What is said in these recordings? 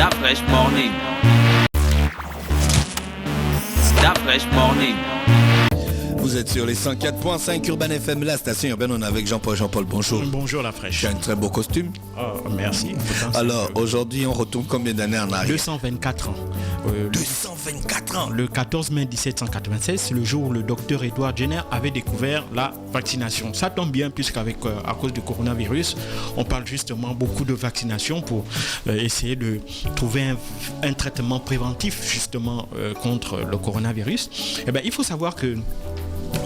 That fresh morning. That fresh morning. Vous êtes sur les 104.5 Urban FM, la station urbaine. On est avec Jean-Paul. Jean-Paul, bonjour. Bonjour la fraîche. Tu as un très beau costume. Oh, merci. Alors, aujourd'hui, on retourne combien d'années en arrière? 224 ans. 224 ans. Le 14 mai 1796, c'est le jour où le docteur Edward Jenner avait découvert la vaccination. Ça tombe bien puisqu'avec à cause du coronavirus, on parle justement beaucoup de vaccination pour essayer de trouver un traitement préventif justement contre le coronavirus. Eh bien, il faut savoir que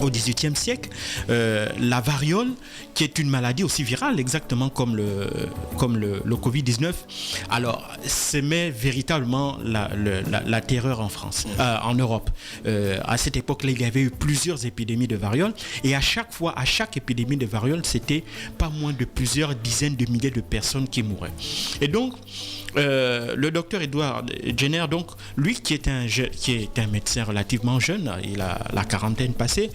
au XVIIIe siècle, la variole, qui est une maladie aussi virale, exactement comme le Covid-19, alors semait véritablement la terreur en France, en Europe. À cette époque-là, il y avait eu plusieurs épidémies de variole, et à chaque épidémie de variole, c'était pas moins de plusieurs dizaines de milliers de personnes qui mouraient. Et donc, le docteur Edward Jenner, donc, lui qui est un médecin relativement jeune, il a la quarantaine passée,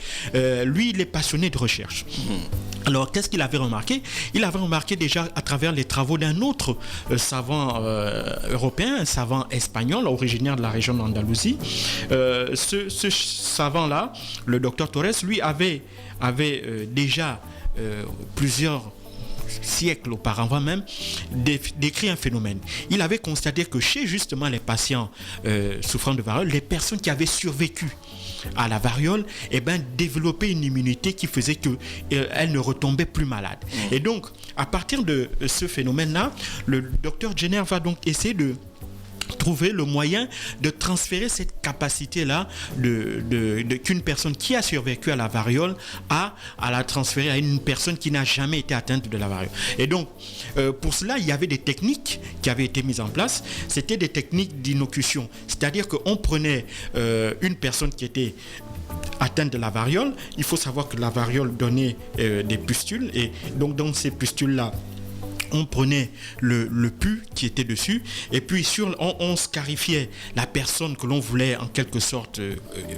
lui il est passionné de recherche. Alors qu'est-ce qu'il avait remarqué? Il avait remarqué déjà à travers les travaux d'un autre savant européen, un savant espagnol originaire de la région d'Andalousie. Ce savant-là, le docteur Torres, lui avait déjà plusieurs siècles auparavant même, décrit un phénomène. Il avait constaté que chez justement les patients souffrant de variole, les personnes qui avaient survécu à la variole, développaient une immunité qui faisait qu'elles ne retombaient plus malades. Et donc, à partir de ce phénomène-là, le docteur Jenner va donc essayer de trouver le moyen de transférer cette capacité-là qu'une personne qui a survécu à la variole à la transférer à une personne qui n'a jamais été atteinte de la variole. Et donc, pour cela, il y avait des techniques qui avaient été mises en place. C'était des techniques d'inocution. C'est-à-dire qu'on prenait une personne qui était atteinte de la variole. Il faut savoir que la variole donnait des pustules. Et donc, dans ces pustules-là, on prenait le pus qui était dessus et puis on scarifiait la personne que l'on voulait en quelque sorte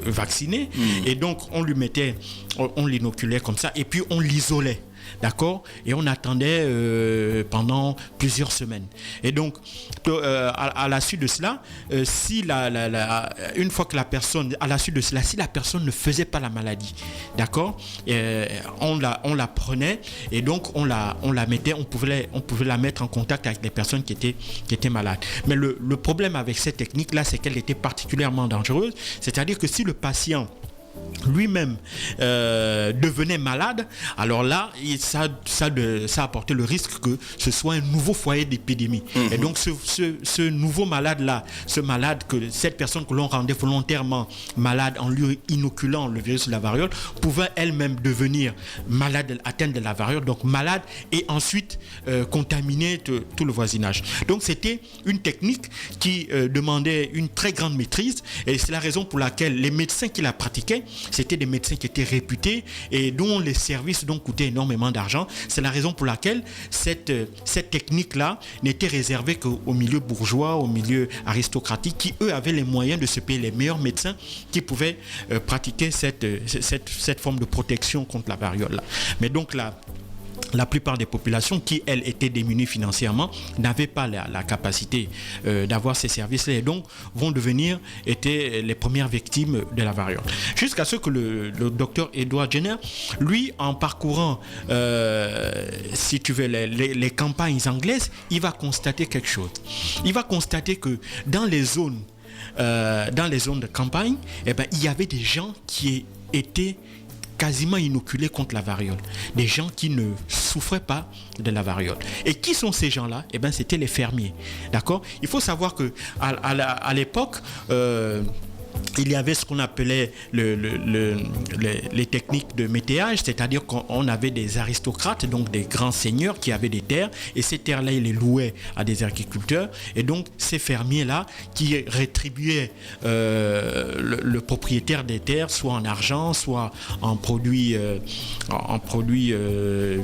vacciner et donc on l'inoculait comme ça et puis on l'isolait. D'accord? Et on attendait pendant plusieurs semaines. Et donc, à la suite de cela, une fois que la personne, à la suite de cela, si la personne ne faisait pas la maladie, d'accord, on la prenait et donc on la mettait, on pouvait la mettre en contact avec les personnes qui étaient malades. Mais le problème avec cette technique-là, c'est qu'elle était particulièrement dangereuse. C'est-à-dire que si le patient lui-même devenait malade, alors là, ça apportait le risque que ce soit un nouveau foyer d'épidémie. Et donc, ce nouveau malade-là, cette personne que l'on rendait volontairement malade en lui inoculant le virus de la variole, pouvait elle-même devenir malade, atteinte de la variole, donc malade, et ensuite contaminer tout le voisinage. Donc, c'était une technique qui demandait une très grande maîtrise, et c'est la raison pour laquelle les médecins qui la pratiquaient, c'était des médecins qui étaient réputés et dont les services coûtaient énormément d'argent. C'est la raison pour laquelle cette technique-là n'était réservée qu'au milieu bourgeois, au milieu aristocratique, qui eux avaient les moyens de se payer les meilleurs médecins qui pouvaient pratiquer cette forme de protection contre la variole-là. Mais donc la plupart des populations qui, elles, étaient démunies financièrement, n'avaient pas la capacité d'avoir ces services-là et donc étaient les premières victimes de la variole. Jusqu'à ce que le docteur Edward Jenner, lui, en parcourant, si tu veux, les campagnes anglaises, il va constater quelque chose. Il va constater que dans les zones de campagne, il y avait des gens qui étaient quasiment inoculés contre la variole. Des gens qui ne souffraient pas de la variole. Et qui sont ces gens-là? C'était les fermiers. D'accord? Il faut savoir que à l'époque, il y avait ce qu'on appelait les techniques de météage, c'est-à-dire qu'on avait des aristocrates, donc des grands seigneurs qui avaient des terres, et ces terres-là, ils les louaient à des agriculteurs, et donc ces fermiers-là qui rétribuaient le propriétaire des terres, soit en argent, soit en produits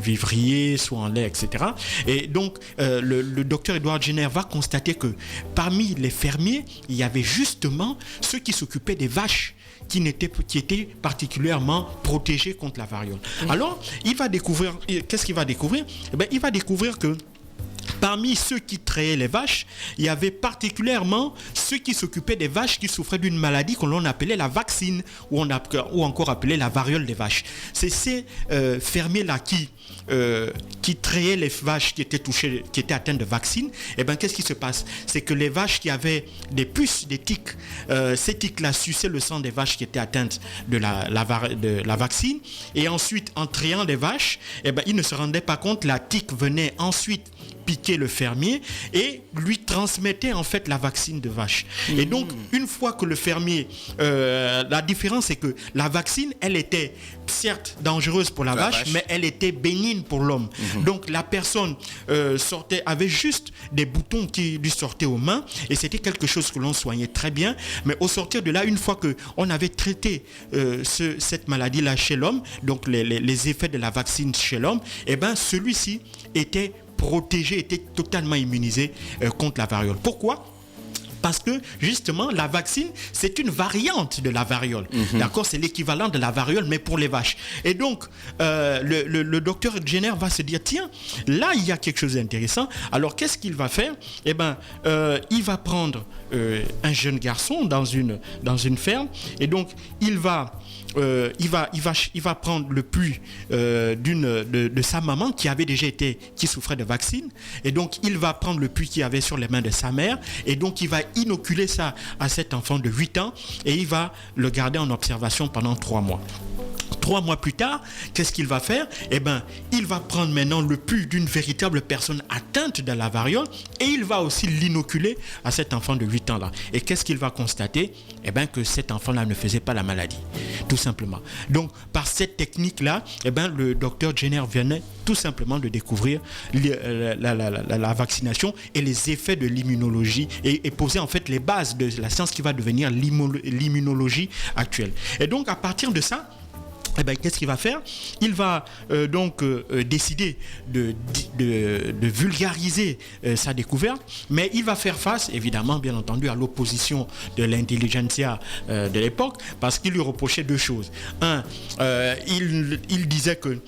vivriers, soit en lait, etc. Et donc, le docteur Edward Jenner va constater que parmi les fermiers, il y avait justement ceux qui s'occupaient des vaches qui étaient particulièrement protégées contre la variole. Alors, il va découvrir, qu'est-ce qu'il va découvrir? Il va découvrir que Parmi ceux qui trayaient les vaches, il y avait particulièrement ceux qui s'occupaient des vaches qui souffraient d'une maladie que l'on appelait la vaccine ou encore appelée la variole des vaches. C'est ces fermiers-là qui trayaient les vaches qui étaient atteintes de vaccine. Et bien, qu'est-ce qui se passe? C'est que les vaches qui avaient des puces, des tiques, ces tiques-là suçaient le sang des vaches qui étaient atteintes de la vaccine. Et ensuite, en trayant les vaches, eh ben, ils ne se rendaient pas compte, la tique venait ensuite piquer le fermier et lui transmettait en fait la vaccine de vache. Et donc, une fois que le fermier... la différence, c'est que la vaccine, elle était certes dangereuse pour la vache, mais elle était bénigne pour l'homme. Donc, la personne avait juste des boutons qui lui sortaient aux mains et c'était quelque chose que l'on soignait très bien. Mais au sortir de là, une fois qu'on avait traité cette maladie-là chez l'homme, donc les effets de la vaccine chez l'homme, eh ben, celui-ci était protégé, était totalement immunisé contre la variole. Pourquoi? Parce que justement, la vaccine, c'est une variante de la variole. D'accord? C'est l'équivalent de la variole, mais pour les vaches. Et donc, le docteur Jenner va se dire, tiens, là, il y a quelque chose d'intéressant. Alors, qu'est-ce qu'il va faire? Eh bien, il va prendre un jeune garçon dans une ferme. Et donc, il va prendre le pouls de sa maman qui souffrait de vaccine. Et donc, il va prendre le pouls qu'il avait sur les mains de sa mère. Et donc, il va inoculer ça à cet enfant de 8 ans. Et il va le garder en observation pendant 3 mois. 3 mois plus tard, qu'est-ce qu'il va faire? Eh bien, il va prendre maintenant le pouls d'une véritable personne atteinte de la variole et il va aussi l'inoculer à cet enfant de 8 ans-là. Et qu'est-ce qu'il va constater? Eh bien, que cet enfant-là ne faisait pas la maladie, tout simplement. Donc, par cette technique-là, eh bien, le docteur Jenner venait tout simplement de découvrir la vaccination et les effets de l'immunologie et poser en fait les bases de la science qui va devenir l'immunologie actuelle. Et donc, à partir de ça, eh ben, qu'est-ce qu'il va faire? Il va décider de vulgariser sa découverte, mais il va faire face, évidemment, bien entendu, à l'opposition de l'intelligentsia de l'époque, parce qu'il lui reprochait 2 choses. Un, il disait que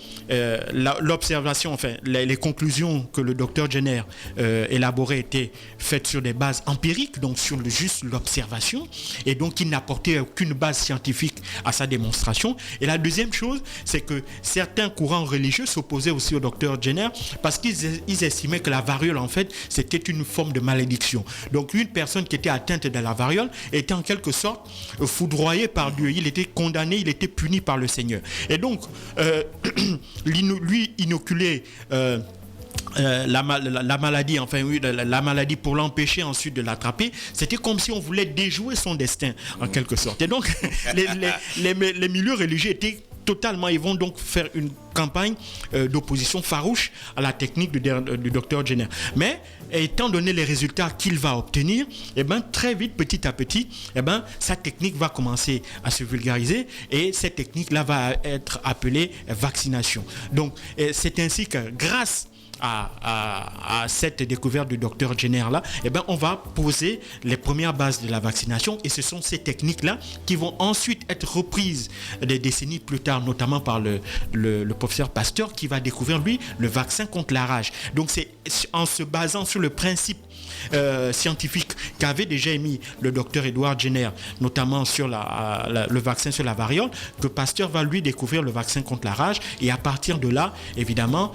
l'observation, enfin, les conclusions que le docteur Jenner élaborait étaient faites sur des bases empiriques, donc sur juste l'observation, et donc il n'apportait aucune base scientifique à sa démonstration. Et la deuxième chose, c'est que certains courants religieux s'opposaient aussi au docteur Jenner parce qu'ils estimaient que la variole, en fait, c'était une forme de malédiction. Donc, une personne qui était atteinte de la variole était en quelque sorte foudroyée par Dieu. Il était condamné, il était puni par le Seigneur. Et donc, lui inoculer la maladie, enfin oui, la maladie pour l'empêcher ensuite de l'attraper, c'était comme si on voulait déjouer son destin en quelque sorte. Et donc les milieux religieux étaient totalement, ils vont donc faire une campagne d'opposition farouche à la technique du docteur Jenner. Mais étant donné les résultats qu'il va obtenir, eh ben, très vite, petit à petit, eh ben, sa technique va commencer à se vulgariser et cette technique-là va être appelée vaccination. Donc, c'est ainsi que grâce à cette découverte du docteur Jenner là, eh ben, on va poser les premières bases de la vaccination et ce sont ces techniques là qui vont ensuite être reprises des décennies plus tard, notamment par le professeur Pasteur qui va découvrir lui le vaccin contre la rage. Donc c'est en se basant sur le principe scientifique qu'avait déjà émis le docteur Edward Jenner, notamment sur le vaccin sur la variole, que Pasteur va lui découvrir le vaccin contre la rage et à partir de là, évidemment,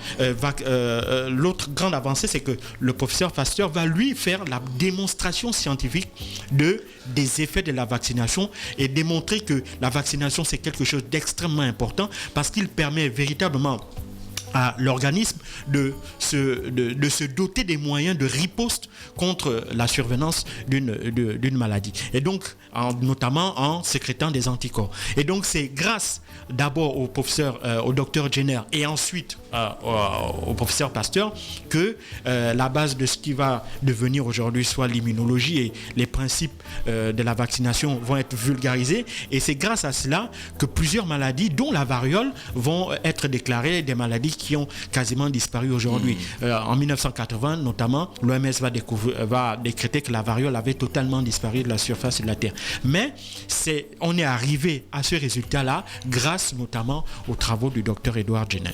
l'autre grande avancée, c'est que le professeur Pasteur va lui faire la démonstration scientifique des effets de la vaccination et démontrer que la vaccination, c'est quelque chose d'extrêmement important parce qu'il permet véritablement à l'organisme de se doter des moyens de riposte contre la survenance d'une maladie. Et donc, notamment en sécrétant des anticorps. Et donc, c'est grâce d'abord au docteur Jenner et ensuite au professeur Pasteur que la base de ce qui va devenir aujourd'hui soit l'immunologie et les principes de la vaccination vont être vulgarisés. Et c'est grâce à cela que plusieurs maladies, dont la variole, vont être déclarées des maladies qui ont quasiment disparu aujourd'hui. En 1980, notamment, l'OMS va décréter que la variole avait totalement disparu de la surface de la Terre. Mais on est arrivé à ce résultat-là grâce notamment aux travaux du docteur Edward Jenner.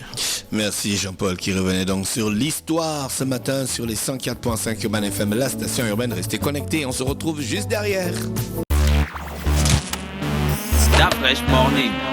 Merci Jean-Paul qui revenait donc sur l'histoire ce matin sur les 104.5 Urban FM, la station urbaine. Restez connectés, on se retrouve juste derrière. Stop Fresh Morning.